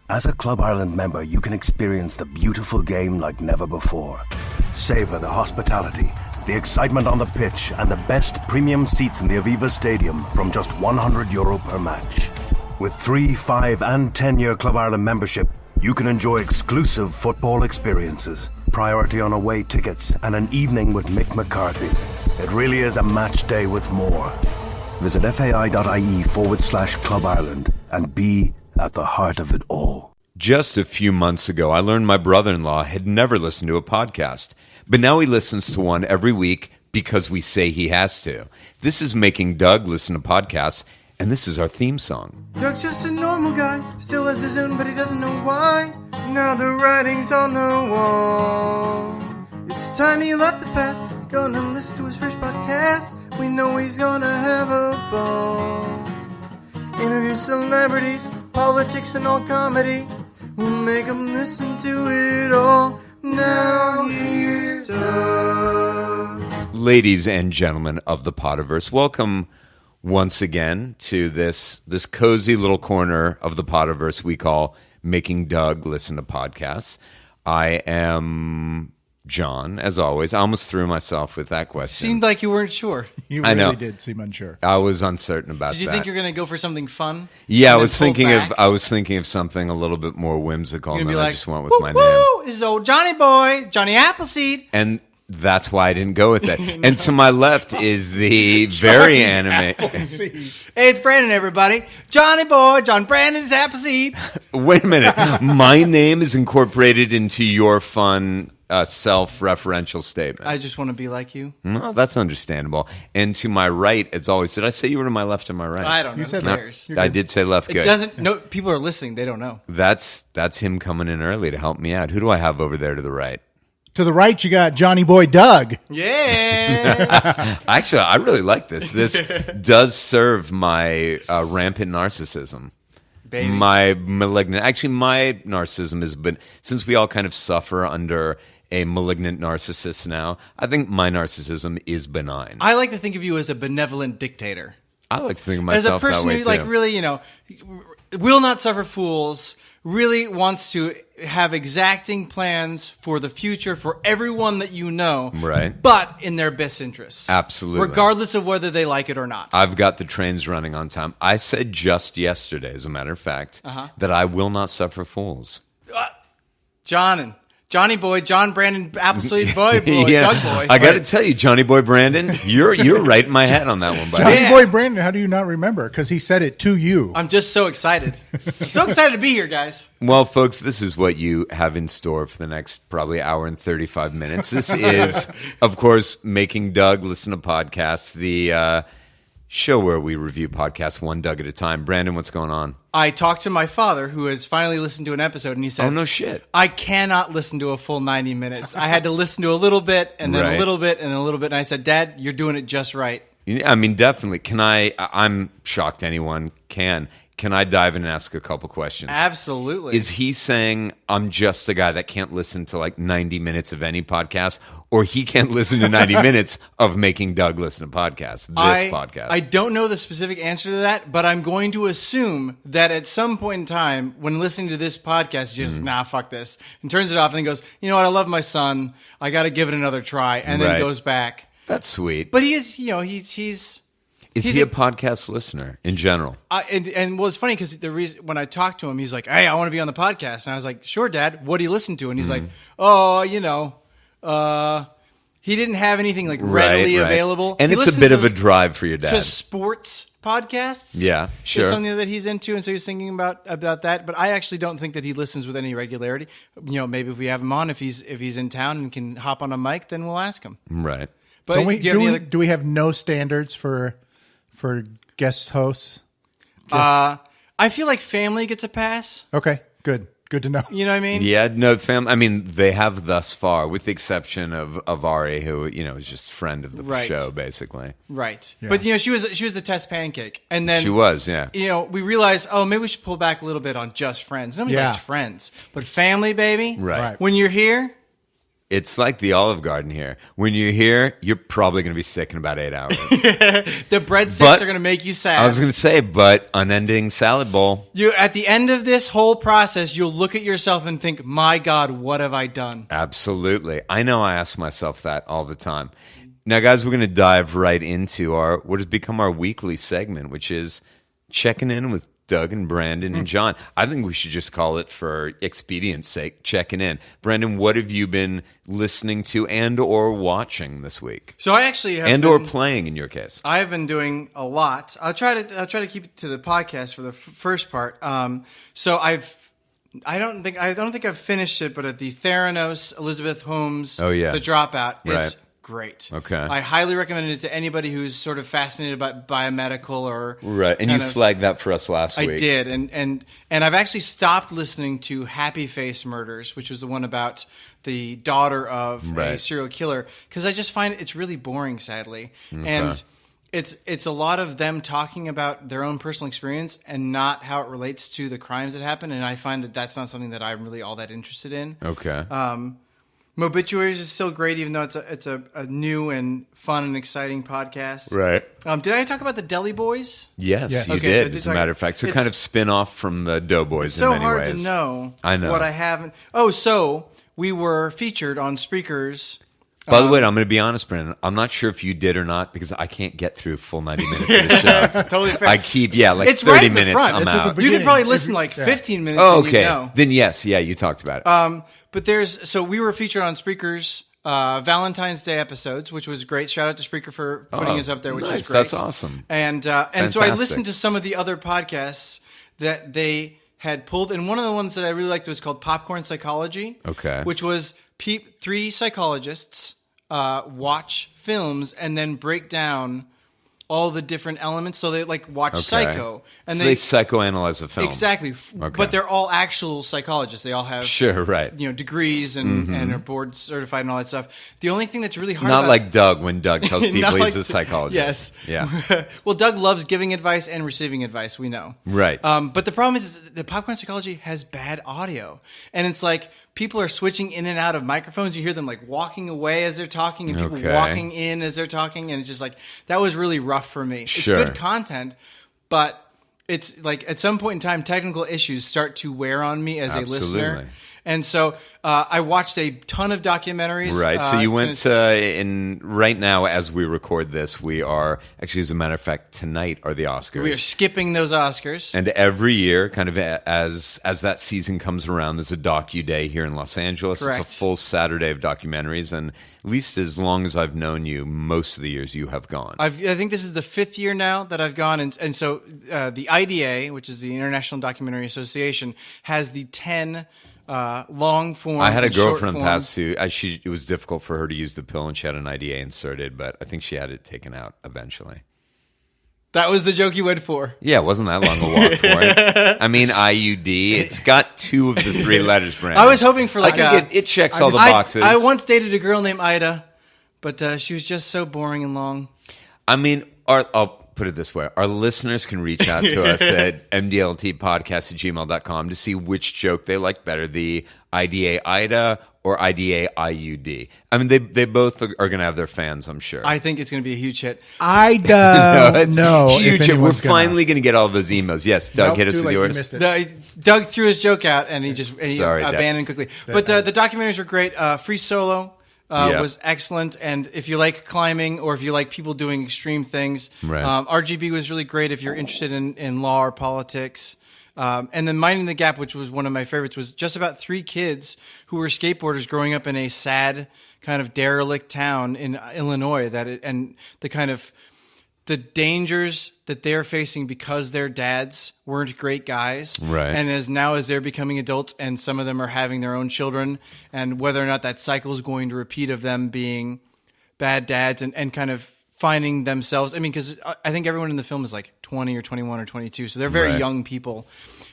As a Club Ireland member, you can experience the beautiful game like never before. Savor the hospitality, the excitement on the pitch, and the best premium seats in the Aviva Stadium from just €100 per match. With 3, 5, and 10-year Club Ireland membership, you can enjoy exclusive football experiences, priority on away tickets, and an evening with Mick McCarthy. It really is a match day with more. Visit fai.ie/Club Ireland and be at the heart of it all. Just a few months ago, I learned my brother-in-law had never listened to a podcast, but now he listens to one every week because we say he has to. This is making Doug listen to podcasts, and this is our theme song. Doug's just a normal guy, still has his own, but he doesn't know why. Now the writing's on the wall. It's time he left the past, gonna listen to his first podcast. We know he's gonna have a ball. Interview celebrities, politics and all comedy. We'll make him listen to it all. Now here's Doug. Ladies and gentlemen of the Podiverse, welcome once again to this cozy little corner of the Podiverse we call Making Doug Listen to Podcasts. I am John, as always. I almost threw myself with that question. Seemed like you weren't sure. You I know. really did seem unsure. I was uncertain about that. Did you think you were going to go for something fun? Yeah, I and was then pull thinking back? of something a little bit more whimsical, You're and gonna then be I like, just went with woo, my woo, name. this is old Johnny boy, Johnny Appleseed. And that's why I didn't go with that. And to my left is the very animated. Hey, it's Brandon, everybody. Johnny boy, John Brandon's Appleseed. Wait a minute. My name is incorporated into your fun self-referential statement. I just want to be like you. No, that's understandable. And to my right, as always, did I say you were to my left or my right? I don't know. You said Who left. cares? I did say left. It Good. doesn't. No, people are listening. They don't know. That's him coming in early to help me out. Who do I have over there to the right? To the right, you got Johnny Boy Doug. Yeah. Actually, I really like this. This does serve my rampant narcissism. Baby. My malignant. Actually, my narcissism has been, since we all kind of suffer under a malignant narcissist now, I think my narcissism is benign. I like to think of you as a benevolent dictator. I like to think of As a myself that person way who, too. like, really, will not suffer fools, really wants to have exacting plans for the future for everyone that you know. Right. But in their best interests. Absolutely. Regardless of whether they like it or not. I've got the trains running on time. I said just yesterday, as a matter of fact, that I will not suffer fools. Johnny boy, John Brandon, Appleseed boy, Yeah. Doug boy. I got to tell you, Johnny Boy Brandon, you're right in my head on that one, buddy. Johnny Yeah. Boy Brandon, how do you not remember? Because he said it to you. I'm just so excited. So excited to be here, guys. Well, folks, this is what you have in store for the next probably hour and 35 minutes. This is, of course, Making Doug Listen to Podcasts, the show where we review podcasts one Doug at a time. Brandon, what's going on? I talked to my father, who has finally listened to an episode, and he said, Oh, no shit. I cannot listen to a full 90 minutes. I had to listen to a little bit, and then Right. a little bit, and then a little bit. And I said, Dad, you're doing it just right. I mean, definitely. I'm shocked anyone can. Can I dive in and ask a couple questions? Absolutely. Is he saying I'm just a guy that can't listen to like 90 minutes of any podcast, or he can't listen to 90 minutes of Making Doug Listen to Podcasts, podcast? I don't know the specific answer to that, but I'm going to assume that at some point in time, when listening to this podcast, just, nah, fuck this, and turns it off and then goes, you know what, I love my son, I got to give it another try, and then Right. goes back. That's sweet. But he is, he's Is he a podcast listener in general? and well, it's funny because the reason when I talked to him, he's like, "Hey, I want to be on the podcast," and I was like, "Sure, Dad. What do you listen to?" And he's like, "Oh, he didn't have anything like readily Right. available." And He it's a listens bit of a to drive for your dad. to sports podcasts. Yeah, sure. Is something that he's into, and so he's thinking about that. But I actually don't think that he listens with any regularity. Maybe if we have him on, if he's in town and can hop on a mic, then we'll ask him. Right. But Don't we, do you have any other? do we have no standards for guest hosts? I feel like family gets a pass. Okay, good. Good to know. You know what I mean? Yeah, no, I mean, they have thus far, with the exception of Ari, who, is just friend of the Right. show, basically. Right. Yeah. But she was the test pancake. And then She was, yeah. We realized, maybe we should pull back a little bit on just friends. Nobody Yeah. likes friends. But family, baby. Right. Right. When you're here, It's like the Olive Garden here. When you're here, you're probably going to be sick in about 8 hours. The breadsticks are going to make you sad. I was going to say, but unending salad bowl. You at the end of this whole process, you'll look at yourself and think, "My God, what have I done?" Absolutely. I know I ask myself that all the time. Now, guys, we're going to dive right into what has become our weekly segment, which is checking in with Doug and Brandon and John. I think we should just call it, for expedience sake, checking in. Brandon, what have you been listening to and or watching this week? So I actually have or playing in your case. I have been doing a lot. I'll try to keep it to the podcast for the first part. So I don't think I've finished it, but at the Theranos Elizabeth Holmes, The Dropout, it's great. Okay. I highly recommend it to anybody who's sort of fascinated by biomedical or right. And you flagged that for us last week. I did, and I've actually stopped listening to Happy Face Murders, which was the one about the daughter of a serial killer, because I just find it's really boring, sadly. Okay. And it's a lot of them talking about their own personal experience and not how it relates to the crimes that happen, and I find that that's not something that I'm really all that interested in. Okay. Mobituaries is still great, even though it's a new and fun and exciting podcast. Right. Did I talk about the Deli Boys? Yes, you okay, did, so as a matter of fact. So kind of spin-off from the Doughboys it's in so many hard ways. to know, I know what I haven't. Oh, so we were featured on Spreaker's. By the way, I'm going to be honest, Brandon. I'm not sure if you did or not, because I can't get through full 90 minutes of the show. It's totally fair. I keep, it's 30 right in the minutes, front. I'm It's out. You could probably listen 15 minutes Oh, and okay. you'd know. Then yes, you talked about it. But so we were featured on Spreaker's Valentine's Day episodes, which was great. Shout out to Spreaker for putting us up there, which nice. is great. That's awesome. And so I listened to some of the other podcasts that they had pulled, and one of the ones that I really liked was called Popcorn Psychology. Okay. Which was three psychologists watch films and then break down all the different elements. So they watch Psycho, and so they psychoanalyze a film. Exactly. Okay. But they're all actual psychologists. They all have degrees and are board certified and all that stuff. The only thing that's really hard not like Doug when Doug tells people he's a psychologist. Yes. Yeah. Well, Doug loves giving advice and receiving advice. We know. Right. But the problem is the Popcorn Psychology has bad audio, and it's like people are switching in and out of microphones. You hear them walking away as they're talking, and people walking in as they're talking, and it's just that was really rough for me. Sure. It's good content, but it's at some point in time, technical issues start to wear on me as a listener. And so I watched a ton of documentaries. Right. So you went right now, as we record this, we are actually, as a matter of fact, tonight are the Oscars. We are skipping those Oscars. And every year, kind of as that season comes around, there's a docu-day here in Los Angeles. Correct. It's a full Saturday of documentaries. And at least as long as I've known you, most of the years you have gone. I think this is the 5th year now that I've gone. And so the IDA, which is the International Documentary Association, has the 10... long form. I had a girlfriend pass who it was difficult for her to use the pill, and she had an IDA inserted, but I think she had it taken out eventually. That was the joke you went for. Yeah, it wasn't that long a walk for it. I mean, IUD. It's got 2 of the 3 letters, Brandon. I was hoping for I think it checks all the boxes. I once dated a girl named Ida, but she was just so boring and long. I mean, I'll put it this way. Our listeners can reach out to us at mdltpodcast@gmail.com to see which joke they like better, the IDA Ida or IDA IUD. I mean, they both are going to have their fans, I'm sure. I think it's going to be a huge hit. I don't know. Huge hit. We're finally going to get all those emails. Yes, Doug, hit us with yours. Missed it. No, Doug threw his joke out, and he Sorry, abandoned quickly. But the documentaries were great. Free Solo was excellent, and if you like climbing or if you like people doing extreme things, RGB was really great if you're interested in law or politics. And then Minding the Gap, which was one of my favorites, was just about 3 kids who were skateboarders growing up in a sad kind of derelict town in Illinois, and the kind of the dangers that they're facing because their dads weren't great guys. Right. And as they're becoming adults, and some of them are having their own children, and whether or not that cycle is going to repeat of them being bad dads and kind of finding themselves. I mean, because I think everyone in the film is 20 or 21 or 22, so they're very young people.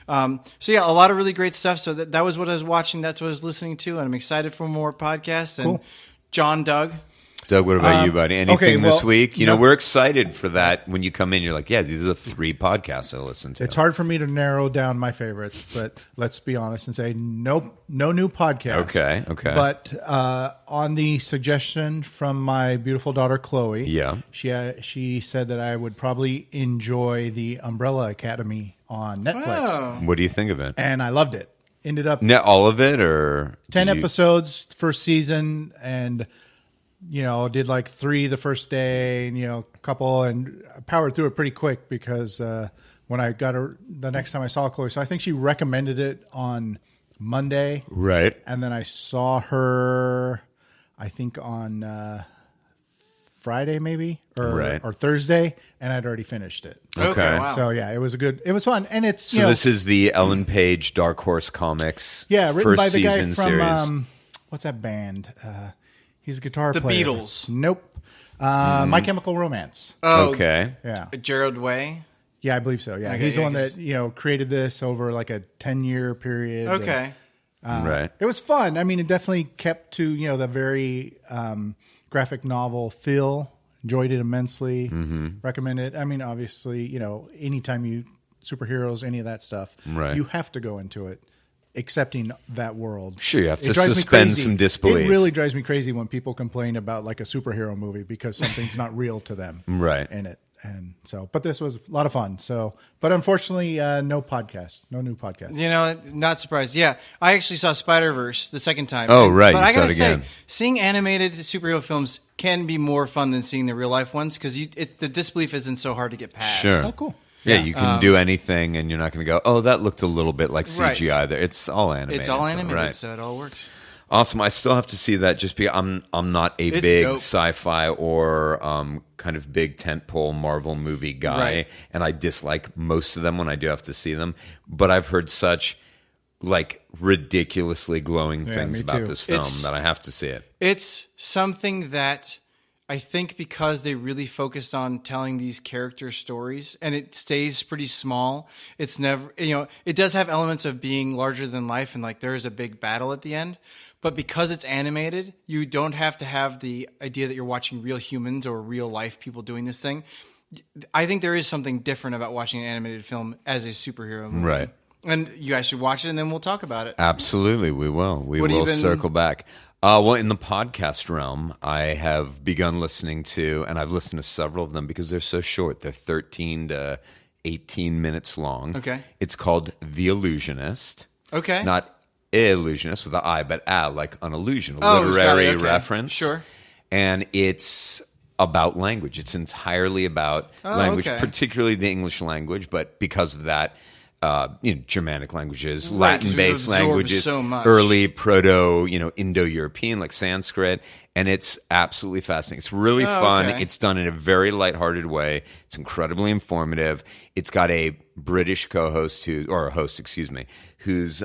So yeah, a lot of really great stuff. So that was what I was watching. That's what I was listening to, and I'm excited for more podcasts. And Cool. John, Doug. Doug, what about you, buddy? Anything this week? You know, no. we're excited for that. When you come in, you're like, yeah, these are the 3 podcasts I listen to. It's hard for me to narrow down my favorites, but let's be honest and say no new podcast. Okay. But on the suggestion from my beautiful daughter Chloe, Yeah. she said that I would probably enjoy the Umbrella Academy on Netflix, Oh. What do you think of it? and I loved it. Ended up All of it, or 10 did you- episodes first season, and did like 3 the first day, and a couple, and I powered through it pretty quick because when I got her the next time I saw Chloe, so I think she recommended it on Monday, Right. and then I saw her, I think on Friday maybe or Thursday, and I'd already finished it. Okay. Wow. So yeah, it was fun, and it's So this is the Ellen Page Dark Horse Comics written first by the guy season from series. what's that band? He's a guitar The player. Beatles. Nope. My Chemical Romance. Oh, Okay. Yeah. Gerard Way. Yeah, I believe so. Yeah. Okay, He's the yeah, one that, created this over like a 10-year period. Okay. Right. It was fun. I mean, it definitely kept to, the very graphic novel feel. Enjoyed it immensely. Recommend it. I mean, obviously, anytime you superheroes, any of that stuff, Right. you have to go into it accepting that world. Sure, you have to It drives me suspend crazy. some disbelief. It really drives me crazy when people complain about like a superhero movie because something's not real to them. Right. In it. And so, but this was a lot of fun. So, but unfortunately, no new podcast. Not surprised. Yeah, I actually saw Spider-Verse the second time. Oh, right, But you I saw gotta it say, again. seeing animated superhero films can be more fun than seeing the real life ones because the disbelief isn't so hard to get past. Sure. Oh, cool. Yeah, you can do anything, and you're not going to go, oh, that looked a little bit like Right. CGI there. It's all animated. It's all animated, right. so it all works. Awesome. I still have to see that just because I'm not a It's big dope. sci-fi or kind of big tentpole Marvel movie guy, Right. and I dislike most of them when I do have to see them. But I've heard such like ridiculously glowing things me about too. this film It's- that I have to see it. It's something that I think because they really focused on telling these character stories and it stays pretty small, it's never, it does have elements of being larger than life and like there is a big battle at the end. But because it's animated, you don't have to have the idea that you're watching real humans or real life people doing this thing. I think there is something different about watching an animated film as a superhero movie. Right. And you guys should watch it and then we'll talk about it. Absolutely, we will. We What have will you been- circle back. Well, in the podcast realm, I have begun listening to, and I've listened to several of them because they're so short. They're 13 to 18 minutes long. Okay. It's called The Illusionist. Okay. Not illusionist with an I, but like an illusion, a Oh, got literary it, okay. reference. Sure. And it's about language. It's entirely about language, okay. particularly the English language, but because of that, Germanic languages, Right, 'cause we've Latin-based absorbed languages, so much. early proto, Indo-European like Sanskrit, and it's absolutely fascinating. It's really fun. okay. It's done in a very lighthearted way. It's incredibly informative. It's got a British co-host who's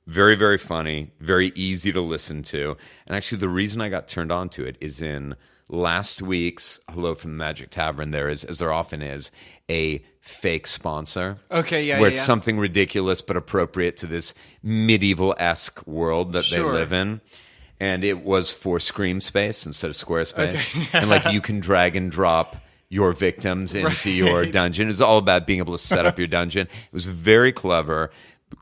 very, very funny, very easy to listen to. And actually, the reason I got turned on to it is in last week's Hello from the Magic Tavern, there is, as there often is, a fake sponsor. Okay, yeah, Where yeah, it's yeah. something ridiculous but appropriate to this medieval-esque world that Sure. they live in. And it was for Screamspace instead of Squarespace. And like you can drag and drop your victims into your dungeon. It's all about being able to set up your dungeon. It was very clever,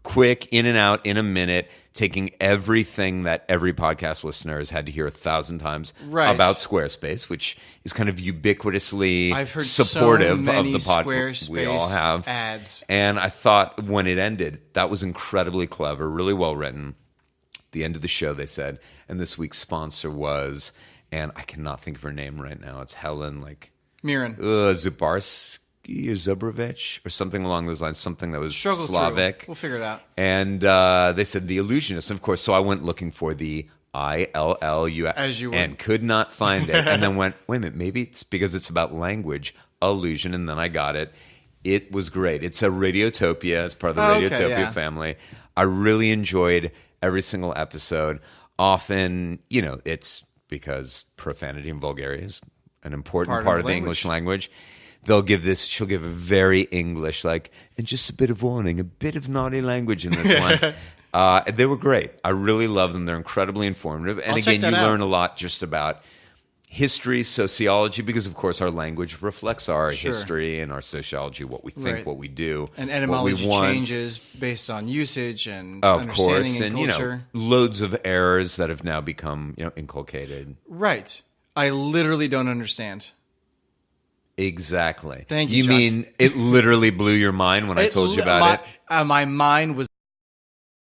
quick, in and out in a minute, taking everything that every podcast listener has had to hear 1,000 times Right. about Squarespace, which is kind of ubiquitously I've heard supportive so many of the pod. Squarespace We all have ads. and I thought when it ended, that was incredibly clever, really well written. The end of the show, they said, and this week's sponsor was, and I cannot think of her name right now. It's Helen, Mirren. Zubarsky or Zubrovich or something along those lines, something that was Struggle Slavic. through. We'll figure it out. And they said The Illusionist, of course. So I went looking for the ILLU As you would. and could not find it. And then went, wait a minute, maybe it's because it's about language, illusion. And then I got it. It was great. It's a Radiotopia. It's part of the Oh, okay, Radiotopia yeah. family. I really enjoyed every single episode. Often, it's because profanity and vulgarity is an important part of the English language. She'll give a very English, and just a bit of warning, a bit of naughty language in this one. They were great. I really love them. They're incredibly informative. And I'll check again, you that out. learn a lot just about history, sociology, because of course our language reflects our Sure. history and our sociology, what we think, Right. what we do, And what we etymology want. changes based on usage and Of understanding course, and and culture. loads of errors that have now become inculcated. Right. I literally don't understand. Exactly. Thank you, You John. mean it literally blew your mind when I told you about it? My mind was